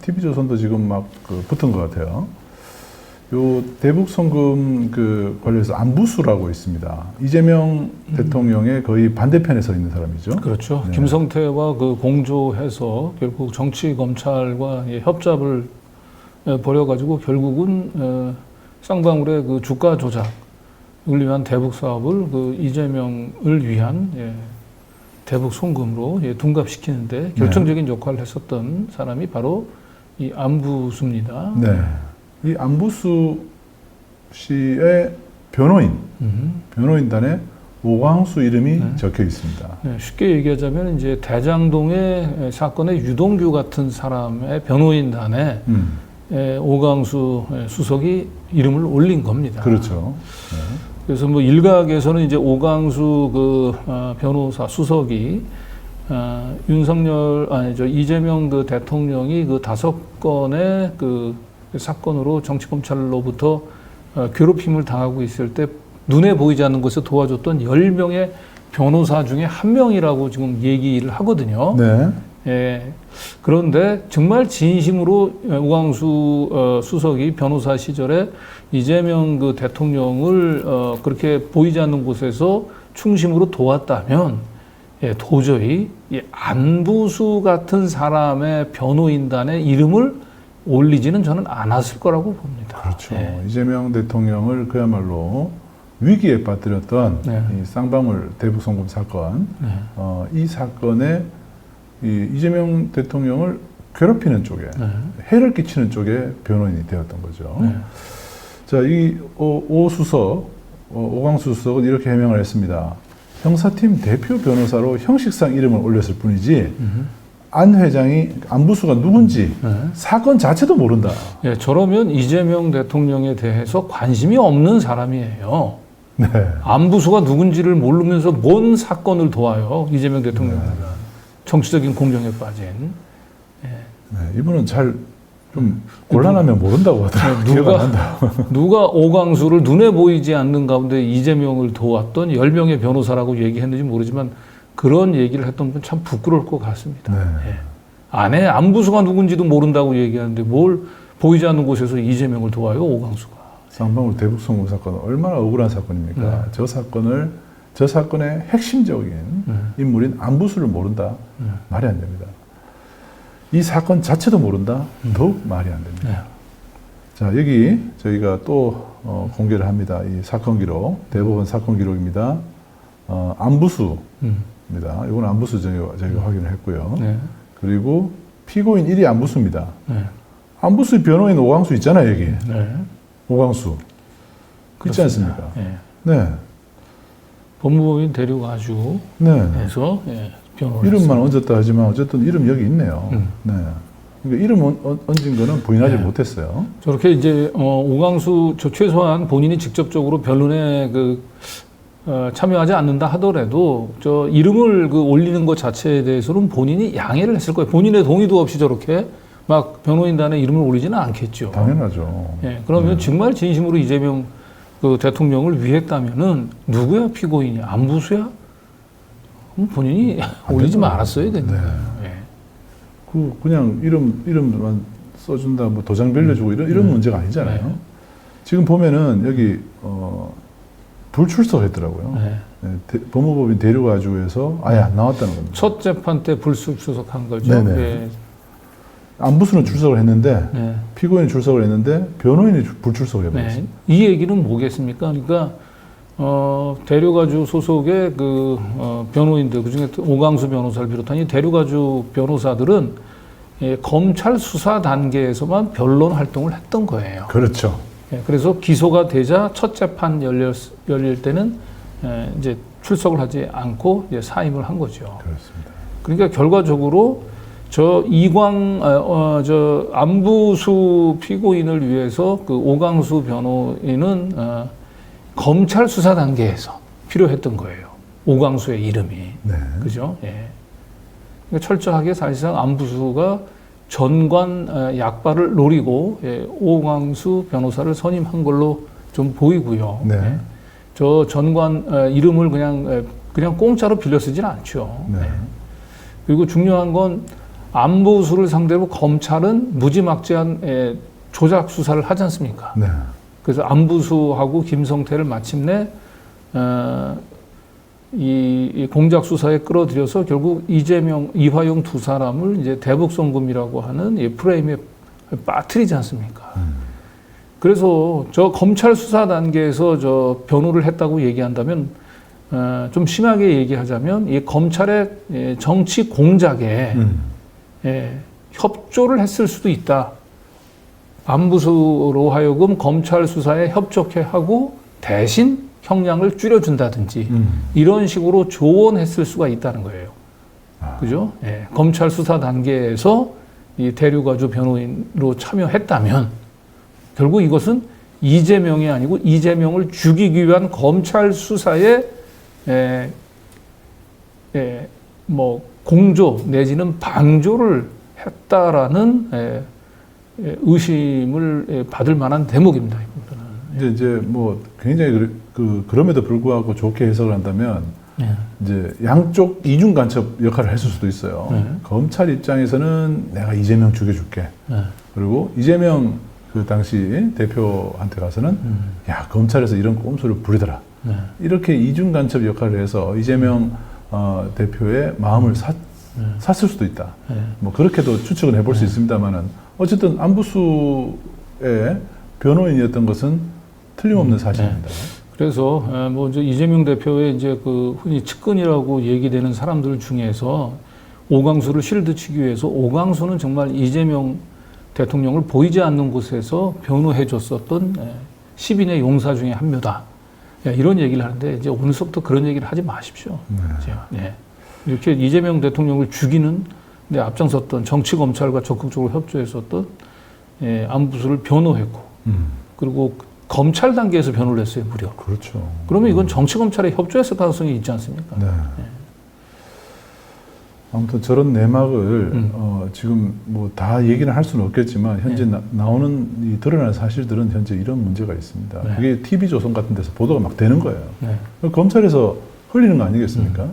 TV조선도 지금 막 붙은 것 같아요. 요 대북 송금 관련해서 안부수라고 있습니다. 이재명 대통령의 거의 반대편에 서 있는 사람이죠. 그렇죠. 네. 김성태와 공조해서 결국 정치 검찰과 협잡을 벌여가지고 결국은 쌍방울의 주가 조작을 위한 대북 사업을 이재명을 위한 대북 송금으로 둔갑시키는데 결정적인 역할을 했었던 사람이 바로 이 안부수입니다. 네. 이 안부수 씨의 변호인단에 오광수 이름이 적혀 있습니다. 네, 쉽게 얘기하자면 이제 대장동의 사건의 유동규 같은 사람의 변호인단에 오광수 수석이 이름을 올린 겁니다. 그렇죠. 네. 그래서 뭐 일각에서는 이제 오광수 변호사 수석이 이재명 대통령이 5건의 사건으로 정치검찰로부터 괴롭힘을 당하고 있을 때 눈에 보이지 않는 곳에 도와줬던 10명의 변호사 중에 한 명이라고 지금 얘기를 하거든요. 네. 예. 그런데 정말 진심으로 오광수 수석이 변호사 시절에 이재명 대통령을 그렇게 보이지 않는 곳에서 충심으로 도왔다면 도저히 안부수 같은 사람의 변호인단의 이름을 올리지는 저는 않았을 거라고 봅니다. 그렇죠. 이재명 대통령을 그야말로 위기에 빠뜨렸던 이 쌍방울 대북 송금 사건, 이 사건에 이재명 대통령을 괴롭히는 쪽에 해를 끼치는 쪽에 변호인이 되었던 거죠. 자, 이 오광수 수석은 이렇게 해명을 했습니다. 형사팀 대표 변호사로 형식상 이름을 올렸을 뿐이지 안 회장이 안부수가 누군지 사건 자체도 모른다. 저러면 이재명 대통령에 대해서 관심이 없는 사람이에요. 네. 안부수가 누군지를 모르면서 뭔 사건을 도와요. 이재명 대통령은. 정치적인 공정에 빠진. 네, 이분은 잘 좀 곤란하면 모른다고 하더라고요. 누가 오광수를 눈에 보이지 않는 가운데 이재명을 도왔던 10명의 변호사라고 얘기했는지 모르지만 그런 얘기를 했던 분 참 부끄러울 것 같습니다. 네. 안에 안부수가 누군지도 모른다고 얘기하는데 뭘 보이지 않는 곳에서 이재명을 도와요, 오광수가. 쌍방울 대북 송금 사건은 얼마나 억울한 사건입니까? 저 사건의 핵심적인 인물인 안부수를 모른다? 말이 안 됩니다. 이 사건 자체도 모른다? 더욱 말이 안 됩니다. 자, 여기 저희가 또 공개를 합니다. 이 사건 기록, 대법원 사건 기록입니다. 안부수입니다. 이건 안부수 저희가 확인을 했고요. 그리고 피고인 1위 안부수입니다. 안부수의 변호인 오광수 있잖아요, 여기. 오광수. 있지 않습니까? 네. 법무법인 데려가지고 해서 이름만 얹었다 하지만 어쨌든 이름 여기 있네요. 네. 그러니까 이름 얹은 거는 부인하지 못했어요. 저렇게 이제 오광수 최소한 본인이 직접적으로 변론에 참여하지 않는다 하더라도 저 이름을 올리는 것 자체에 대해서는 본인이 양해를 했을 거예요. 본인의 동의도 없이 저렇게 막 변호인단에 이름을 올리지는 않겠죠. 당연하죠. 그러면 정말 진심으로 이재명 대통령을 위했다면은 누구야 피고인이? 안부수야? 본인이 올리지 말았어야 되는 거예요. 그냥 이름만 써준다, 뭐 도장 빌려주고 이런 문제가 아니잖아요. 지금 보면은 여기 불출석했더라고요. 법무법인 데려가지고 해서 아예 안 나왔다는 겁니다. 첫 재판 때 불출석한 거죠. 안부수는 출석을 했는데 피고인이 출석을 했는데 변호인이 불출석을 해버렸어요. 이 얘기는 뭐겠습니까? 그러니까 대류가주 소속의 변호인들, 그중에 오광수 변호사를 비롯한 이 대류가주 변호사들은 검찰 수사 단계에서만 변론 활동을 했던 거예요. 그렇죠. 그래서 기소가 되자 첫 재판 열릴 때는 이제 출석을 하지 않고 이제 사임을 한 거죠. 그렇습니다. 그러니까 결과적으로 저 안부수 피고인을 위해서 오광수 변호인은 검찰 수사 단계에서 필요했던 거예요. 오광수의 이름이. 그죠? 그러니까 철저하게 사실상 안부수가 전관 약발을 노리고 오광수 변호사를 선임한 걸로 좀 보이고요. 저 전관 이름을 그냥 공짜로 빌려 쓰진 않죠. 그리고 중요한 건 안보수를 상대로 검찰은 무지막지한 조작 수사를 하지 않습니까? 네. 그래서 안부수하고 김성태를 마침내 이 공작 수사에 끌어들여서 결국 이재명, 이화영 두 사람을 이제 대북송금이라고 하는 이 프레임에 빠뜨리지 않습니까? 그래서 저 검찰 수사 단계에서 저 변호를 했다고 얘기한다면 좀 심하게 얘기하자면 이 검찰의 정치 공작에 협조를 했을 수도 있다. 안부수로 하여금 검찰 수사에 협조케 하고 대신 형량을 줄여준다든지 이런 식으로 조언했을 수가 있다는 거예요. 그죠? 예, 검찰 수사 단계에서 이 대류가주 변호인으로 참여했다면 결국 이것은 이재명이 아니고 이재명을 죽이기 위한 검찰 수사에 뭐 공조 내지는 방조를 했다라는 의심을 받을 만한 대목입니다. 이제 뭐 굉장히 그럼에도 불구하고 좋게 해석을 한다면 이제 양쪽 이중 간첩 역할을 했을 수도 있어요. 검찰 입장에서는 내가 이재명 죽여줄게. 그리고 이재명 그 당시 대표한테 가서는 야 검찰에서 이런 꼼수를 부리더라. 이렇게 이중 간첩 역할을 해서 이재명 대표의 마음을 샀을 수도 있다. 뭐 그렇게도 추측은 해볼 수 있습니다만은 어쨌든 안부수의 변호인이었던 것은 틀림없는 사실입니다. 그래서 뭐 이제 이재명 대표의 이제 그 흔히 측근이라고 얘기되는 사람들 중에서 오광수를 실드치기 위해서 오광수는 정말 이재명 대통령을 보이지 않는 곳에서 변호해줬었던 10인의 용사 중에 한 묘다. 이런 얘기를 하는데 이제 오늘서부터 그런 얘기를 하지 마십시오. 네. 이렇게 이재명 대통령을 죽이는 데 앞장섰던 정치 검찰과 적극적으로 협조했었던 안부수를 변호했고 그리고 검찰 단계에서 변호를 했어요, 무려. 그렇죠. 그러면 이건 정치 검찰에 협조했을 가능성이 있지 않습니까? 네. 아무튼 저런 내막을 지금 뭐 다 얘기는 할 수는 없겠지만 현재 나오는 이 드러난 사실들은 현재 이런 문제가 있습니다. 그게 TV조선 같은 데서 보도가 막 되는 거예요. 검찰에서 흘리는 거 아니겠습니까?